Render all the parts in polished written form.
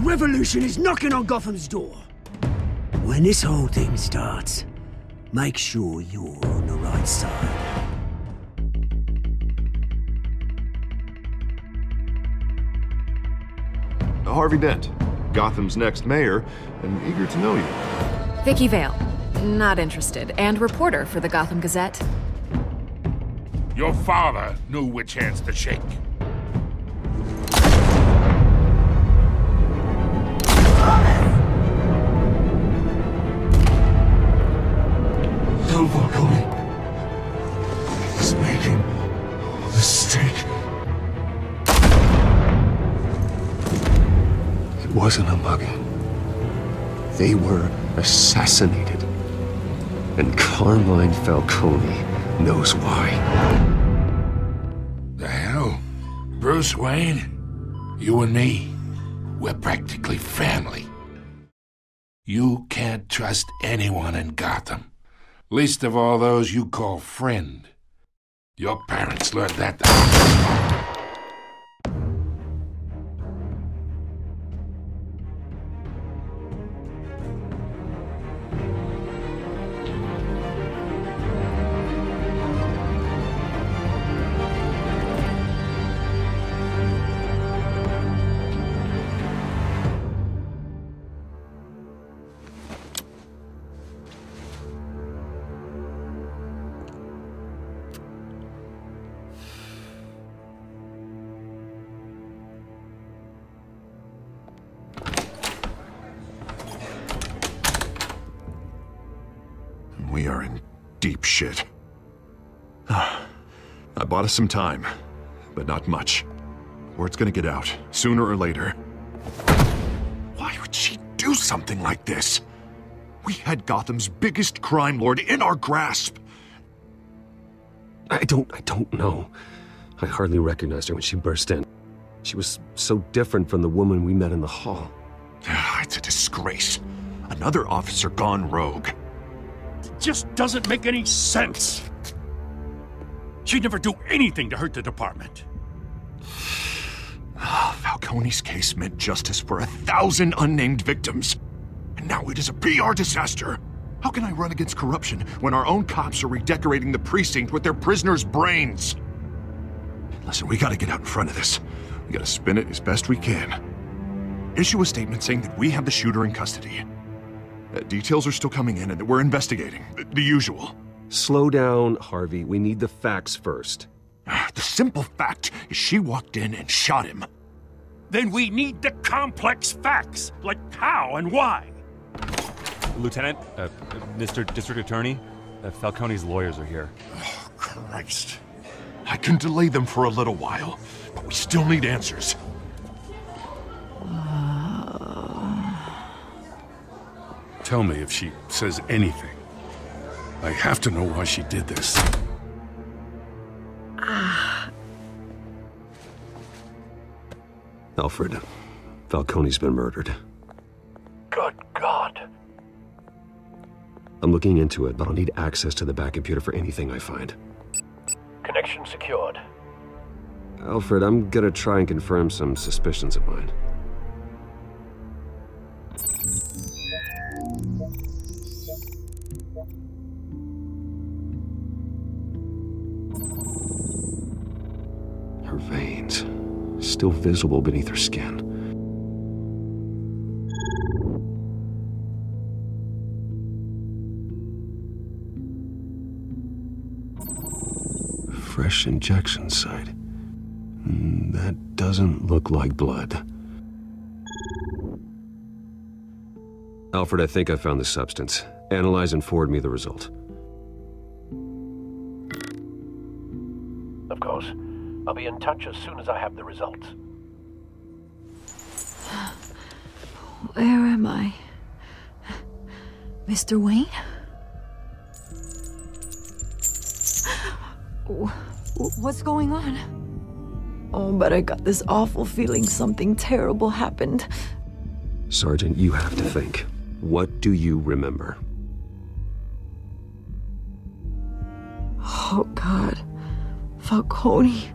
revolution is knocking on Gotham's door. When this whole thing starts, make sure you're on the right side. Harvey Dent, Gotham's next mayor, and eager to know you. Vicky Vale, not interested, and reporter for the Gotham Gazette. Your father knew which hands to shake. Don Falcone is making a mistake. It wasn't a mugging. They were assassinated. And Carmine Falcone knows why. The hell? Bruce Wayne? You and me, we're practically family. You can't trust anyone in Gotham. Least of all those you call friend. Your parents learned that. We are in deep shit. I bought us some time, but not much. Word's gonna get out, sooner or later. Why would she do something like this? We had Gotham's biggest crime lord in our grasp. I don't know. I hardly recognized her when she burst in. She was so different from the woman we met in the hall. It's a disgrace. Another officer gone rogue. Just doesn't make any sense. She'd never do anything to hurt the department. Falcone's case meant justice for 1,000 unnamed victims. And now it is a PR disaster. How can I run against corruption when our own cops are redecorating the precinct with their prisoners' brains? Listen, we gotta get out in front of this. We gotta spin it as best we can. Issue a statement saying that we have the shooter in custody. Details are still coming in and that we're investigating. The usual. Slow down, Harvey. We need the facts first. The simple fact is she walked in and shot him. Then we need the complex facts, like how and why. Lieutenant, Mr. District Attorney, Falcone's lawyers are here. Oh, Christ. I can delay them for a little while, but we still need answers. Tell me if she says anything. I have to know why she did this. Alfred, Falcone's been murdered. Good God. I'm looking into it, but I'll need access to the back computer for anything I find. Connection secured. Alfred, I'm gonna try and confirm some suspicions of mine. Her veins, still visible beneath her skin. Fresh injection site. That doesn't look like blood. Alfred, I think I found the substance. Analyze and forward me the result. Of course. I'll be in touch as soon as I have the results. Where am I? Mr. Wayne? What's going on? Oh, but I got this awful feeling something terrible happened. Sergeant, you have to think. What do you remember? Oh, God. Falcone.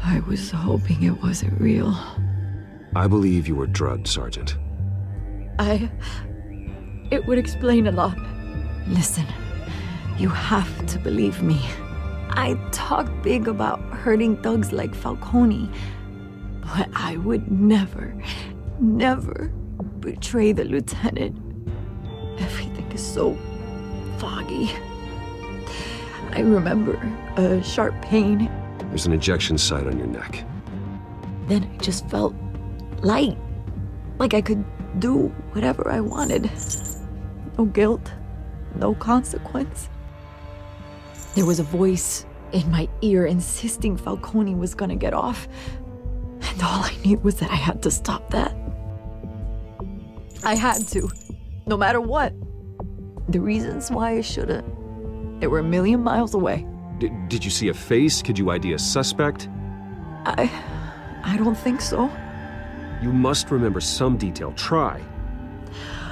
I was hoping it wasn't real. I believe you were drugged, Sergeant. It would explain a lot. Listen, you have to believe me. I talk big about hurting thugs like Falcone, but I would never betray the lieutenant. Everything is so foggy. I remember a sharp pain. There's an ejection site on your neck. Then I just felt light, like I could do whatever I wanted. No guilt, no consequence. There was a voice in my ear insisting Falcone was gonna get off. And all I knew was that I had to stop that. I had to, no matter what. The reasons why I should've, they were a million miles away. Did you see a face? Could you ID a suspect? I don't think so. You must remember some detail. Try.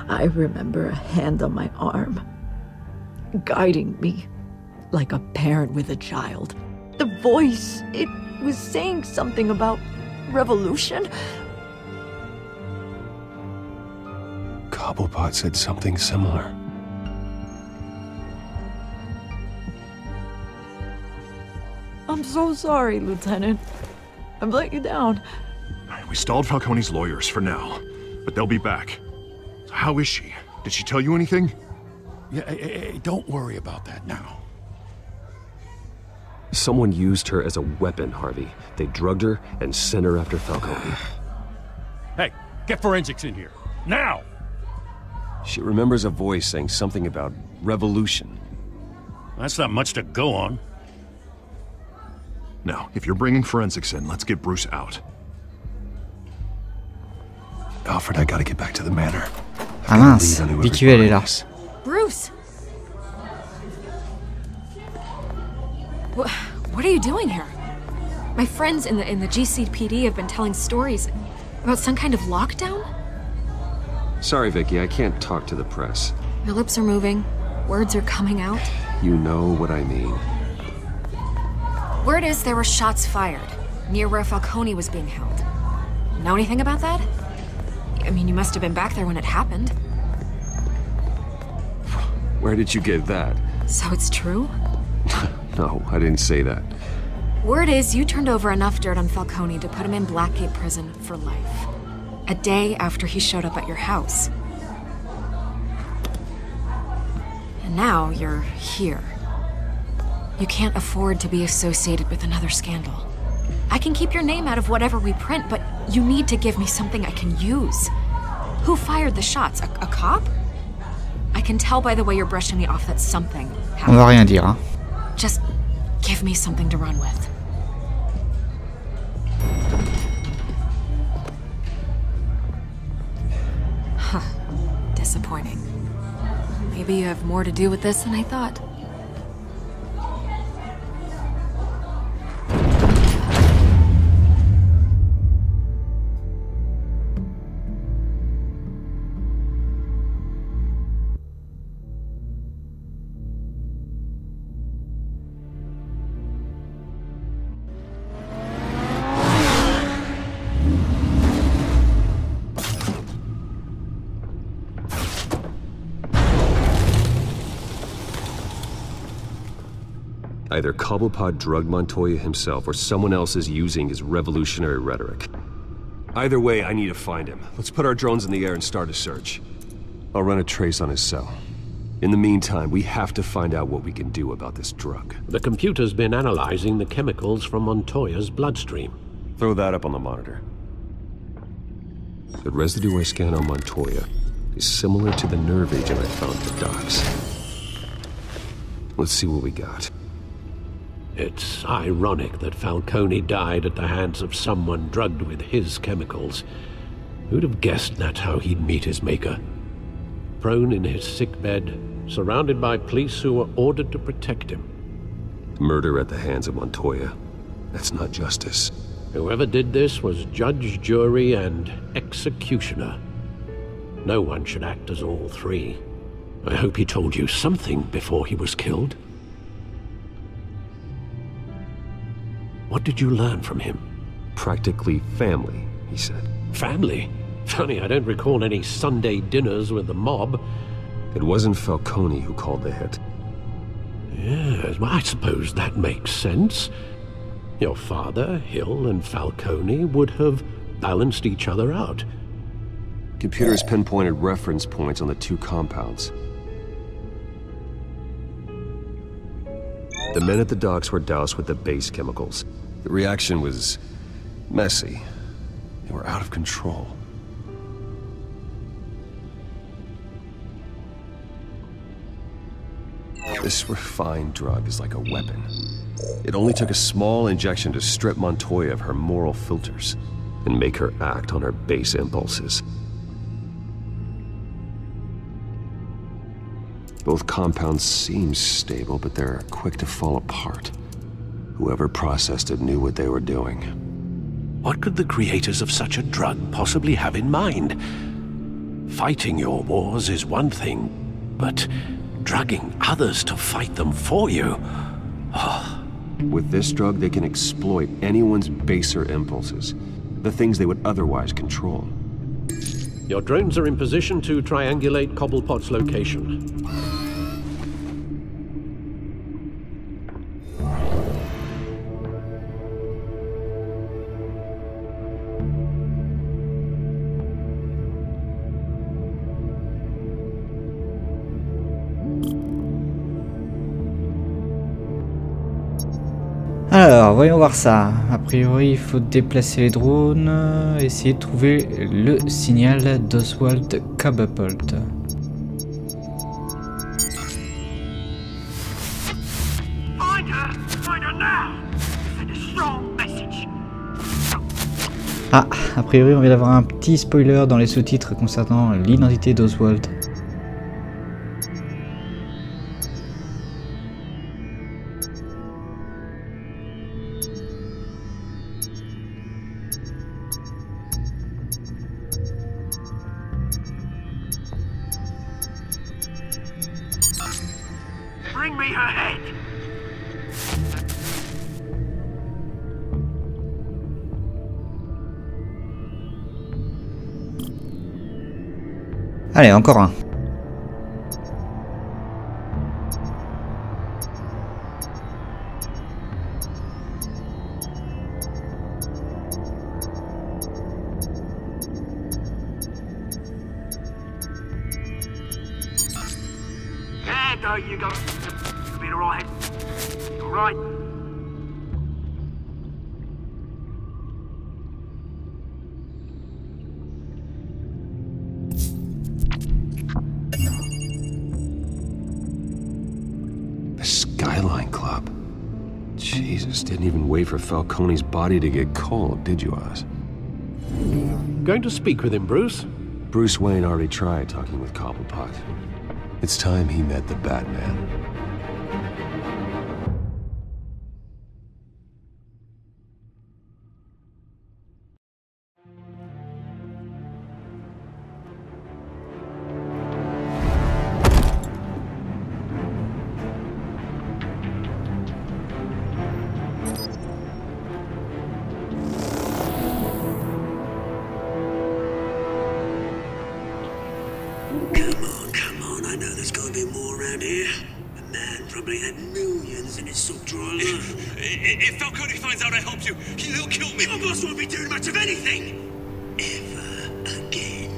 I remember a hand on my arm, guiding me like a parent with a child. The voice, it was saying something about revolution. Cobblepot said something similar. I'm so sorry, Lieutenant. I've let you down. We stalled Falcone's lawyers for now, but they'll be back. So how is she? Did she tell you anything? Yeah, don't worry about that now. Someone used her as a weapon, Harvey. They drugged her and sent her after Falcone. Hey, get forensics in here. Now! She remembers a voice saying something about revolution. That's not much to go on. Now, if you're bringing forensics in, let's get Bruce out. Alfred, I gotta get back to the manor. Ah mince, VQ elle est là. Bruce! What are you doing here? My friends in the GCPD have been telling stories about some kind of lockdown? Sorry, Vicky, I can't talk to the press. Your lips are moving. Words are coming out. You know what I mean. Word is there were shots fired near where Falcone was being held. Know anything about that? I mean, you must have been back there when it happened. Where did you get that? So it's true? No, I didn't say that. Word is you turned over enough dirt on Falcone to put him in Blackgate Prison for life. A day after he showed up at your house. And now you're here. You can't afford to be associated with another scandal. I can keep your name out of whatever we print, but you need to give me something I can use. Who fired the shots? A cop? I can tell by the way you're brushing me off that something happened. On va rien dire, hein. Just give me something to run with. Huh. Disappointing. Maybe you have more to do with this than I thought. Either Cobblepot drugged Montoya himself or someone else is using his revolutionary rhetoric. Either way, I need to find him. Let's put our drones in the air and start a search. I'll run a trace on his cell. In the meantime, we have to find out what we can do about this drug. The computer's been analyzing the chemicals from Montoya's bloodstream. Throw that up on the monitor. The residue I scan on Montoya is similar to the nerve agent I found at the docks. Let's see what we got. It's ironic that Falcone died at the hands of someone drugged with his chemicals. Who'd have guessed that's how he'd meet his maker? Prone in his sickbed, surrounded by police who were ordered to protect him. Murder at the hands of Montoya. That's not justice. Whoever did this was judge, jury, and executioner. No one should act as all three. I hope he told you something before he was killed. What did you learn from him? Practically family, he said. Family? Funny, I don't recall any Sunday dinners with the mob. It wasn't Falcone who called the hit. Yes, well, I suppose that makes sense. Your father, Hill, and Falcone would have balanced each other out. Computers pinpointed reference points on the two compounds. The men at the docks were doused with the base chemicals. The reaction was messy. They were out of control. This refined drug is like a weapon. It only took a small injection to strip Montoya of her moral filters and make her act on her base impulses. Both compounds seem stable, but they're quick to fall apart. Whoever processed it knew what they were doing. What could the creators of such a drug possibly have in mind? Fighting your wars is one thing, but drugging others to fight them for you? Oh. With this drug, they can exploit anyone's baser impulses, the things they would otherwise control. Your drones are in position to triangulate Cobblepot's location. Alors, voyons voir ça. A priori, il faut déplacer les drones, essayer de trouver le signal d'Oswald Cobblepot. Ah, a priori, on vient d'avoir un petit spoiler dans les sous-titres concernant l'identité d'Oswald. Bring me her head. Allez, encore un. There you go. You'll be all right. All right. The Skyline Club. Jesus, didn't even wait for Falcone's body to get cold, did you, Oz? Going to speak with him, Bruce? Bruce Wayne already tried talking with Cobblepot. It's time he met the Batman. If Falcone finds out I helped you, he'll kill me. Your boss won't be doing much of anything. Ever again.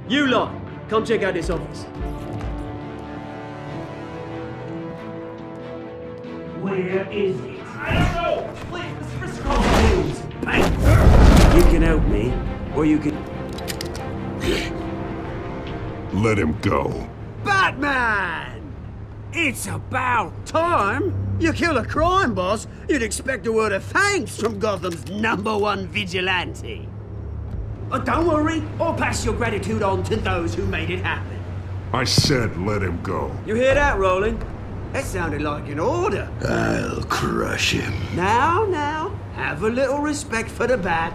You lot, come check out this office. Where is it? I don't know! Please, Mr. Please, bang! You can help me, or you can... Let him go. Batman! It's about time! You kill a crime boss, you'd expect a word of thanks from Gotham's #1 vigilante. Don't worry, I'll pass your gratitude on to those who made it happen. I said let him go. You hear that, Roland? That sounded like an order. I'll crush him. Now, have a little respect for the bat.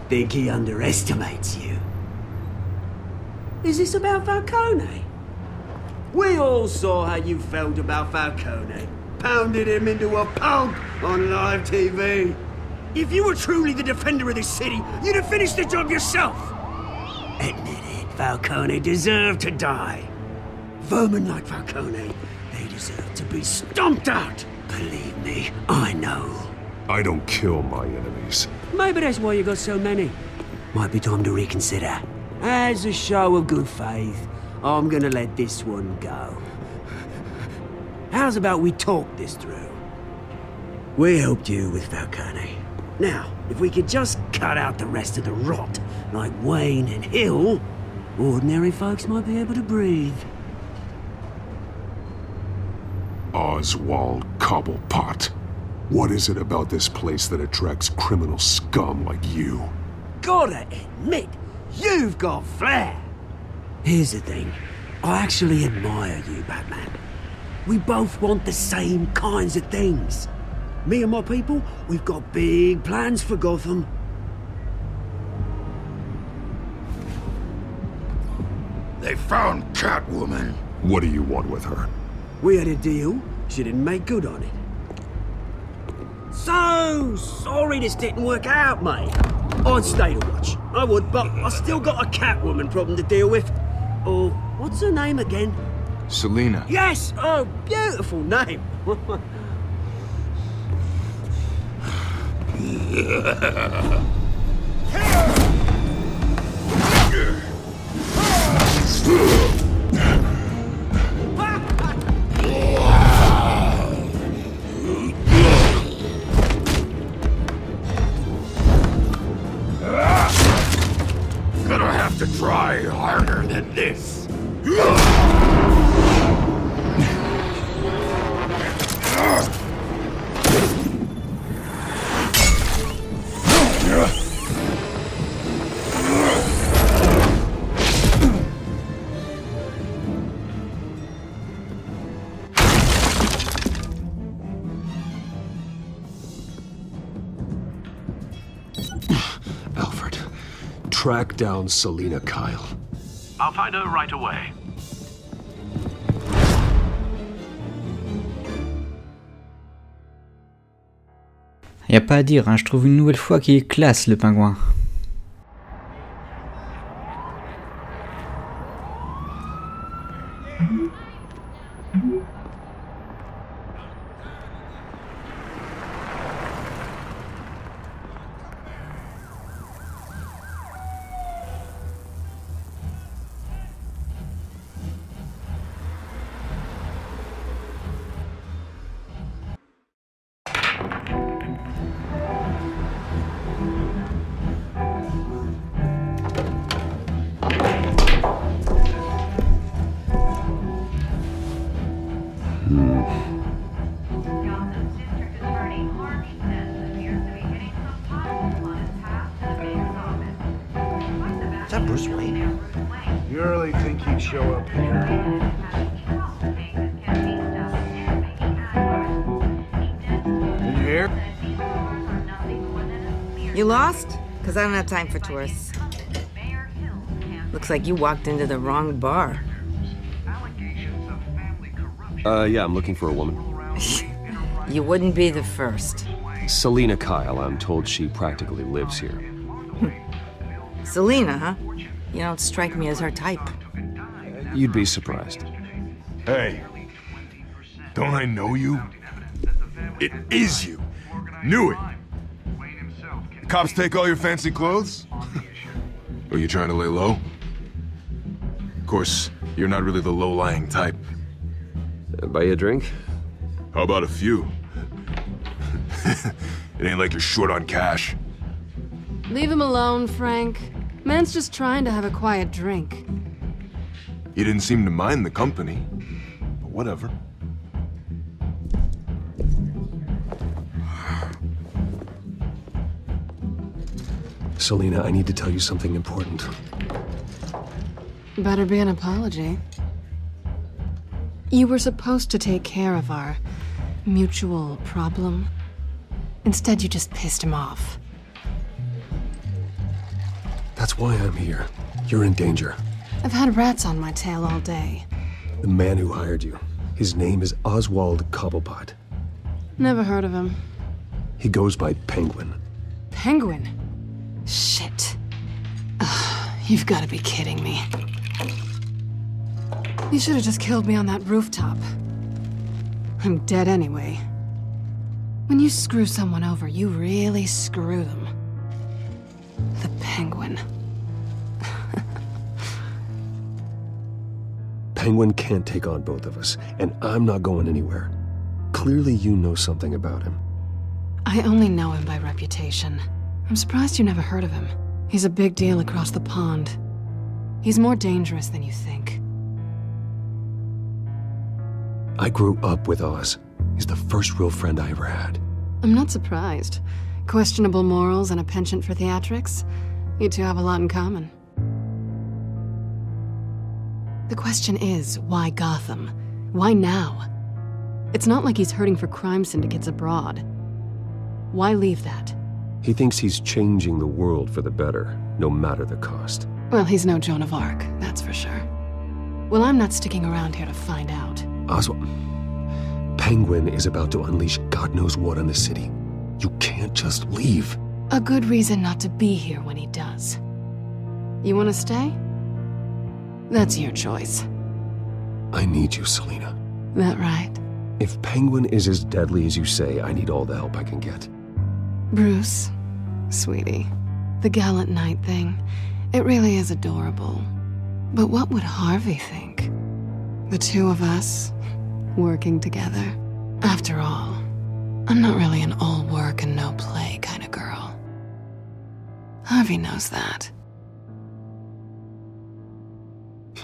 Think he underestimates you. Is this about Falcone? We all saw how you felt about Falcone. Pounded him into a pulp on live TV. If you were truly the defender of this city, you'd have finished the job yourself. Admit it, Falcone deserved to die. Vermin like Falcone, they deserve to be stomped out. Believe me, I know. I don't kill my enemies. Maybe that's why you got so many. Might be time to reconsider. As a show of good faith, I'm gonna let this one go. How's about we talk this through? We helped you with Falcone. Now, if we could just cut out the rest of the rot, like Wayne and Hill, ordinary folks might be able to breathe. Oswald Cobblepot. What is it about this place that attracts criminal scum like you? Gotta admit, you've got flair. Here's the thing. I actually admire you, Batman. We both want the same kinds of things. Me and my people, we've got big plans for Gotham. They found Catwoman. What do you want with her? We had a deal. She didn't make good on it. So sorry this didn't work out, mate. I'd stay to watch. I would, but I still got a Catwoman problem to deal with. Oh, what's her name again? Selina. Yes! Oh, beautiful name. Gonna have to try harder than this. Alfred, track down Selina Kyle. I'll find her right away. Y a pas à dire, hein, je trouve une nouvelle fois qu'il est classe le pingouin. Is that Bruce Wayne? You really think he'd show up here? Did you hear? You lost? Because I don't have time for tourists. Looks like you walked into the wrong bar. Yeah, I'm looking for a woman. You wouldn't be the first. Selina Kyle, I'm told she practically lives here. Selina, huh? You don't strike me as her type. You'd be surprised. Hey, don't I know you? It is you. Knew it. Cops take all your fancy clothes? Are you trying to lay low? Of course, you're not really the low-lying type. Buy you a drink? How about a few? It ain't like you're short on cash. Leave him alone, Frank. Man's just trying to have a quiet drink. He didn't seem to mind the company, but whatever. Selina, I need to tell you something important. Better be an apology. You were supposed to take care of our mutual problem. Instead, you just pissed him off. That's why I'm here. You're in danger. I've had rats on my tail all day. The man who hired you. His name is Oswald Cobblepot. Never heard of him. He goes by Penguin. Penguin? Shit. Ugh, you've got to be kidding me. You should have just killed me on that rooftop. I'm dead anyway. When you screw someone over, you really screw them. The Penguin. Penguin can't take on both of us, and I'm not going anywhere. Clearly you know something about him. I only know him by reputation. I'm surprised you never heard of him. He's a big deal across the pond. He's more dangerous than you think. I grew up with Oz. He's the first real friend I ever had. I'm not surprised. Questionable morals and a penchant for theatrics. You two have a lot in common. The question is, why Gotham? Why now? It's not like he's hurting for crime syndicates abroad. Why leave that? He thinks he's changing the world for the better, no matter the cost. Well, he's no Joan of Arc, that's for sure. Well, I'm not sticking around here to find out. Oswald, Penguin is about to unleash God knows what on the city. You can't just leave. A good reason not to be here when he does. You want to stay? That's your choice. I need you, Selina. That right? If Penguin is as deadly as you say, I need all the help I can get. Bruce, sweetie, the gallant knight thing, it really is adorable. But what would Harvey think? The two of us, working together. After all, I'm not really an all work and no play kind of girl. Harvey knows that.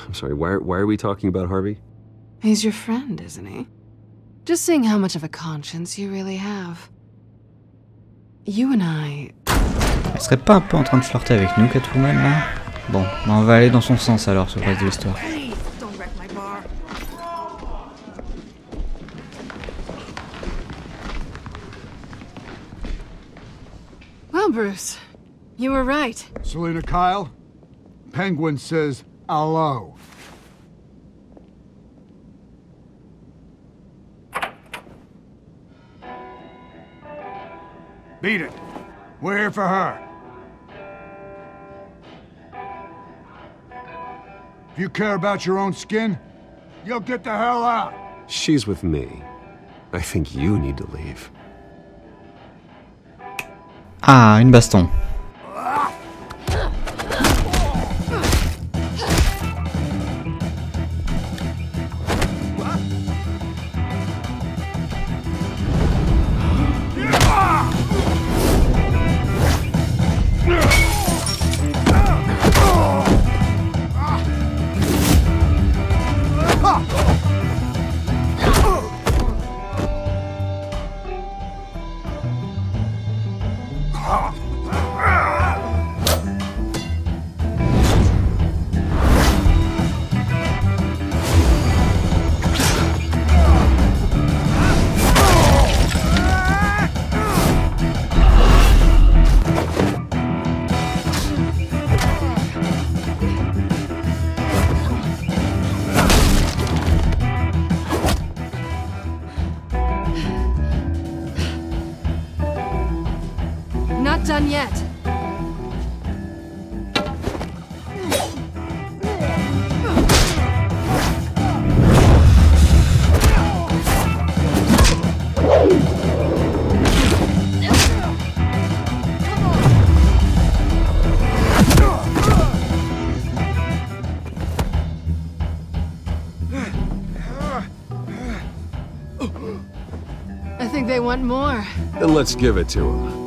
I'm sorry, why are we talking about Harvey? He's your friend, isn't he? Just seeing how much of a conscience you really have. You and I... Elle serait pas un peu en train de flirter avec nous, Catwoman, là? Bon, on va aller dans son sens alors sur le reste de l'histoire. Well, Bruce, you were right. Selina Kyle, Penguin says hello. Beat it. We're here for her. If you care about your own skin, you'll get the hell out. She's with me. I think you need to leave. Ah, une baston. Done yet. I think they want more. Then let's give it to them.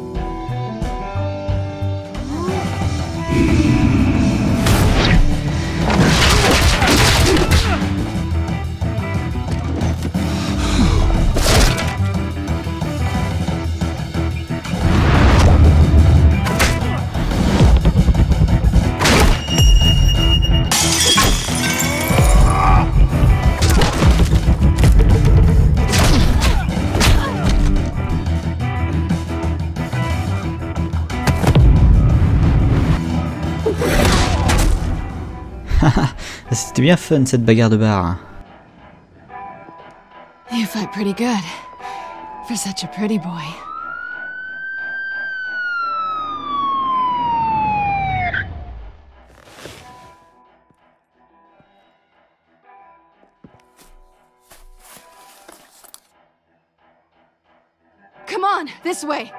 C'était bien fun cette bagarre de bar. You fight pretty good for such a pretty boy. Come on, this way.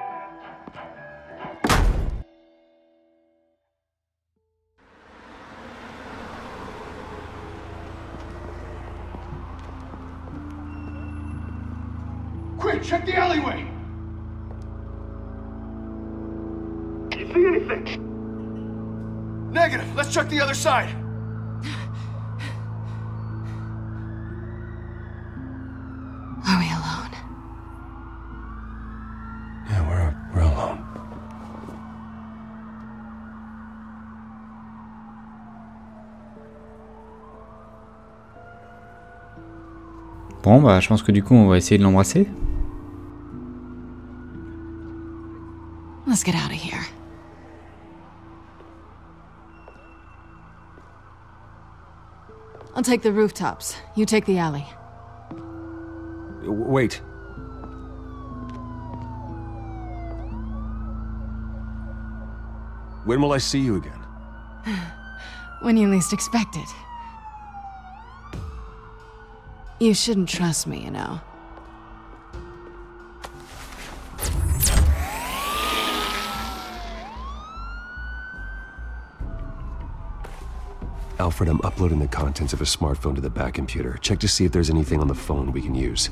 Quick, check the alleyway! You see anything? Negative. Let's check the other side. Are we alone? Yeah, we're alone. Bon bah je pense que du coup on va essayer de l'embrasser. Let's get out of here. I'll take the rooftops. You take the alley. Wait. When will I see you again? When you least expect it. You shouldn't trust me, you know. Alfred, I'm uploading the contents of a smartphone to the back computer. Check to see if there's anything on the phone we can use.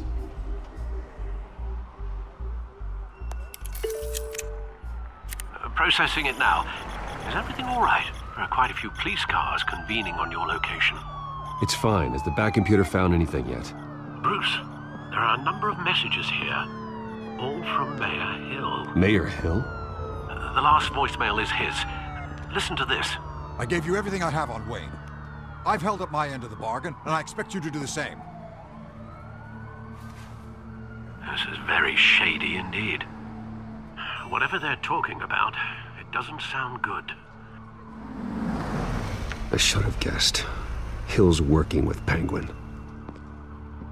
Processing it now. Is everything all right? There are quite a few police cars convening on your location. It's fine. Has the back computer found anything yet? Bruce, there are a number of messages here. All from Mayor Hill. Mayor Hill? The last voicemail is his. Listen to this. I gave you everything I have on Wayne. I've held up my end of the bargain, and I expect you to do the same. This is very shady indeed. Whatever they're talking about, it doesn't sound good. I should have guessed. Hill's working with Penguin.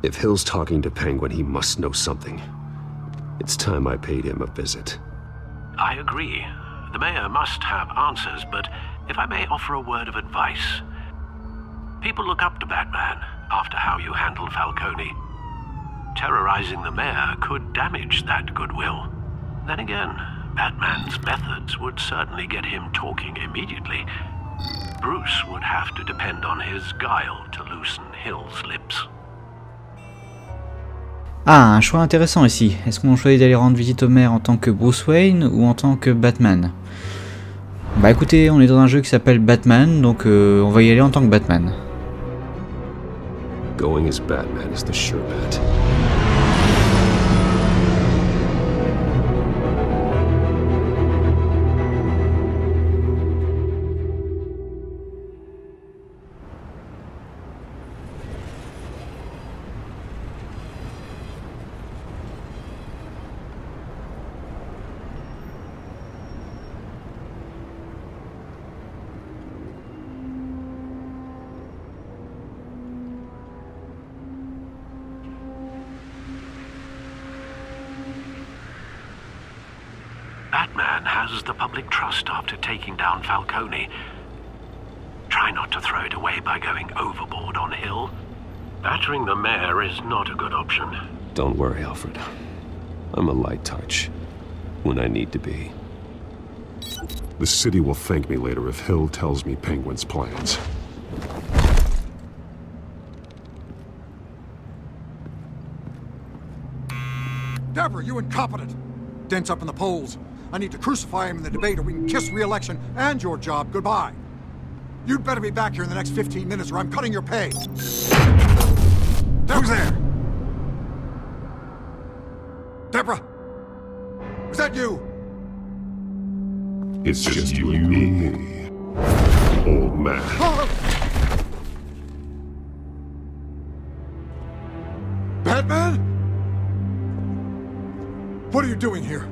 If Hill's talking to Penguin, he must know something. It's time I paid him a visit. I agree. The mayor must have answers, but if I may offer a word of advice. People look up to Batman after how you handled Falcone. Terrorizing the mayor could damage that goodwill. Then again, Batman's methods would certainly get him talking immediately. Bruce would have to depend on his guile to loosen Hill's lips. Ah, un choix intéressant ici. Est-ce qu'on choisit d'aller rendre visite au maire en tant que Bruce Wayne ou en tant que Batman? Bah écoutez, on est dans un jeu qui s'appelle Batman, donc on va y aller en tant que Batman. Going as Batman is the sure bet. Batman has the public trust after taking down Falcone. Try not to throw it away by going overboard on Hill. Battering the mayor is not a good option. Don't worry, Alfred. I'm a light touch when I need to be. The city will thank me later if Hill tells me Penguin's plans. Deborah, you incompetent! Dent's up in the polls. I need to crucify him in the debate or we can kiss re-election and your job goodbye. You'd better be back here in the next 15 minutes or I'm cutting your pay. Who's there? Deborah? Was that you? It's just you and me, old man. Batman? What are you doing here?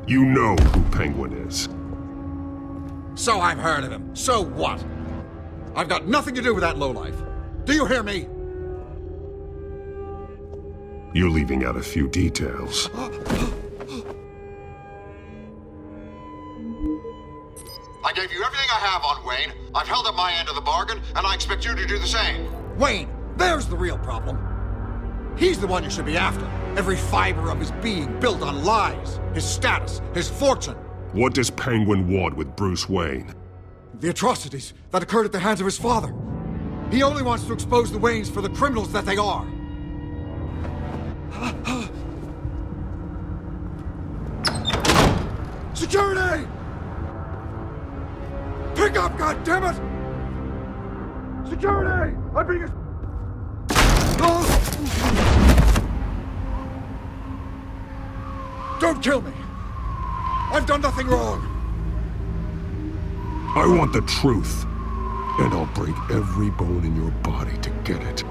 You know who Penguin is. So I've heard of him. So what? I've got nothing to do with that lowlife. Do you hear me? You're leaving out a few details. I gave you everything I have on Wayne. I've held up my end of the bargain, and I expect you to do the same. Wayne, there's the real problem. He's the one you should be after. Every fiber of his being built on lies. His status, his fortune. What does Penguin want with Bruce Wayne? The atrocities that occurred at the hands of his father. He only wants to expose the Waynes for the criminals that they are. Security! Pick up, goddammit! Security! I'm being... Don't kill me! I've done nothing wrong! I want the truth, and I'll break every bone in your body to get it.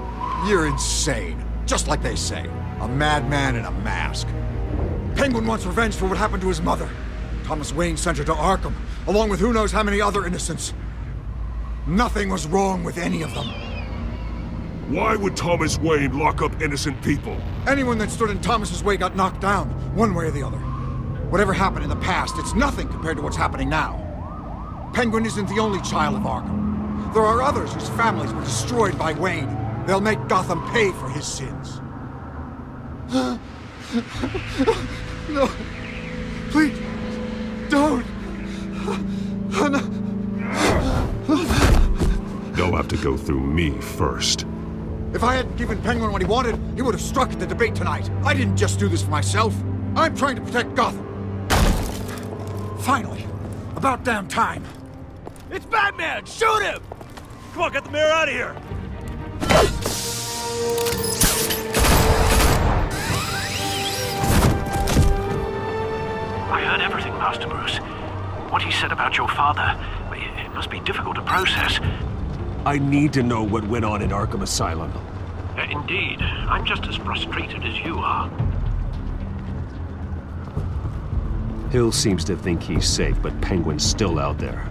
You're insane. Just like they say. A madman in a mask. Penguin wants revenge for what happened to his mother. Thomas Wayne sent her to Arkham, along with who knows how many other innocents. Nothing was wrong with any of them. Why would Thomas Wayne lock up innocent people? Anyone that stood in Thomas's way got knocked down, one way or the other. Whatever happened in the past, it's nothing compared to what's happening now. Penguin isn't the only child of Arkham. There are others whose families were destroyed by Wayne. They'll make Gotham pay for his sins. No. Please. Don't. They'll have to go through me first. If I hadn't given Penguin what he wanted, he would have struck at the debate tonight. I didn't just do this for myself. I'm trying to protect Gotham. Finally. About damn time. It's Batman! Shoot him! Come on, get the mayor out of here! I heard everything, Master Bruce. What he said about your father, it must be difficult to process. I need to know what went on in Arkham Asylum. Indeed. I'm just as frustrated as you are. Hill seems to think he's safe, but Penguin's still out there.